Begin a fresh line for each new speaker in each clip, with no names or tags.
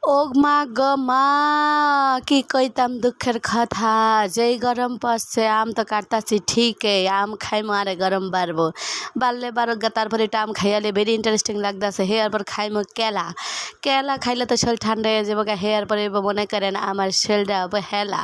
ও মা গো মা, কি কইতাম দুঃখের কথা। যেই গরম পড়ছে আম তো কাটতাছি ঠিকই, আম খাইমো আরে গরম বাড়বো। বাড়লে বাড়ুক গা, তারপরে একটু আম খাইয়ালে ভেরি ইন্টারেস্টিং লাগতেছে। হেয়ার পর খাইমো কেলা। কেলা খাইলে তো শরীর ঠান্ডা হয়ে যাবো গা। হেয়ার পরে মনে করেন আমার শরীরটা হেলা।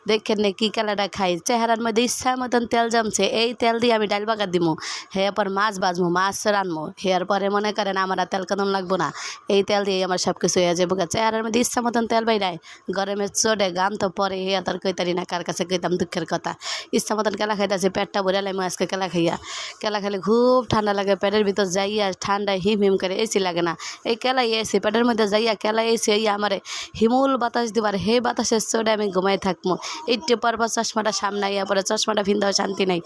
দেখেন না কি কেলাটা খাই, চেহারার মধ্যে ইচ্ছা মতন তেল জমছে। এই তেল দিয়ে আমি ডাল বাগা দিমু, হেয়ার পর মাছ বাজমু, মাছ রানমু। হেয়ার পরে মনে করেন আমার আর তেল কদম লাগবো না। এই তেল দিয়ে আমার সব কিছু হয়ে যাবো গা। চেহারার মধ্যে ইচ্ছা মতন তেল বাইরায়, গরমের চোটে গাম তো পরে হেয়া তার কইতারি না কার কাছে কইতাম দুঃখের কথা। ইচ্ছা মতন কেলা খাইতেছে, পেটটা ভরে লাইমু আজকে কেলা খাইয়া। কেলা খাইলে খুব ঠান্ডা লাগে, পেটের ভিতর যাইয়া ঠান্ডায় হিম হিম করে এসি লাগে না। এই কেলাই এসি পেটের মধ্যে যাইয়া কেলা এসি এই আমারে হিমুল বাতাস দিবার, হে বাতাসের চোটে আমি ঘুমাই থাকবো। একটু পরপর চশমাটা সামনে আইয়া পরে চশমাটা ফিনতেও শান্তি নাই।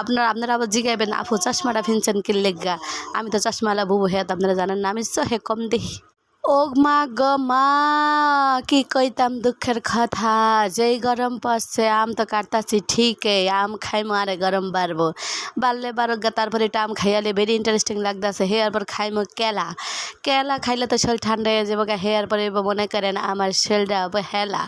আপনারা আবার জিগাইবেন আপু চশমাটা ফিনছেন কি লেগা। আমি তো চশমালা বুবু, হেয়া তো আপনারা জানেন না, আমি হে কম দেখি। ও মা গো মা, কি কইতাম দুঃখের কথা। যেই গরম পড়ছে আম তো কাটতাছি ঠিকই, আম খাইমো আরে গরম বাড়বো। বাড়লে বাড়ুক গা, তারপরে একটু আম খাইয়ালে ভেরি ইন্টারেস্টিং লাগতেছে। হেয়ার পর খাইমো কেলা। কেলা খাইলে তো শরীর ঠান্ডা হয়ে যাবো গা। হেয়ার পরে মনে করেন আমার শরীরটা হেলা।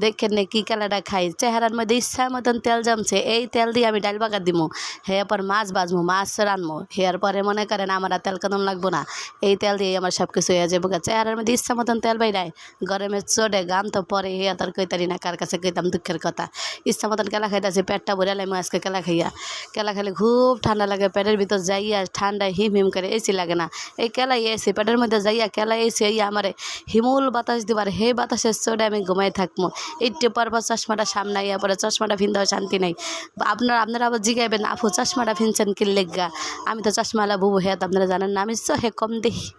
দেখেন না কি কেলাটা খাই, চেহারার মধ্যে ইচ্ছা মতন তেল জমছে। এই তেল দিয়ে আমি ডাল বাগা দিমু, হেয়ার পর মাছ বাজমু, মাছ রানমু। হেয়ার পরে মনে করেন আমার আর তেল কদম লাগবো না। এই তেল দিয়ে আমার সব কিছু হয়ে যাবো গা। চেহারার মধ্যে ইচ্ছা মতন তেল বাইরায়, গরমের চোটে গাম তো পরে হেয়া তার কইতারি না কার কাছে কইতাম দুঃখের কথা। ইচ্ছা মতন কেলা খাইতেছি, পেটটা ভরে লাইমু আজকে কেলা খাইয়া। কেলা খাইলে খুব ঠান্ডা লাগে, পেটের ভিতর যাইয়া ঠান্ডায় হিম হিম করে এসি লাগে না। এই কেলাই এসি পেটের মধ্যে যাইয়া কেলা এসি এই আমারে হিমুল বাতাস দিবার, হে বাতাসের চোটে আমি ঘুমাই থাকবো। একটু পরপর চশমাটা সামনে আইয়া পরে চশমাটা ফিনতেও শান্তি নাই। আপনারা আবার জিগাইবেন আপু চশমাটা ফিনছেন কি লেগা। আমি তো চশমালা বুবু, হেয়া তো আপনারা জানেন না, আমি হে কম দেখি।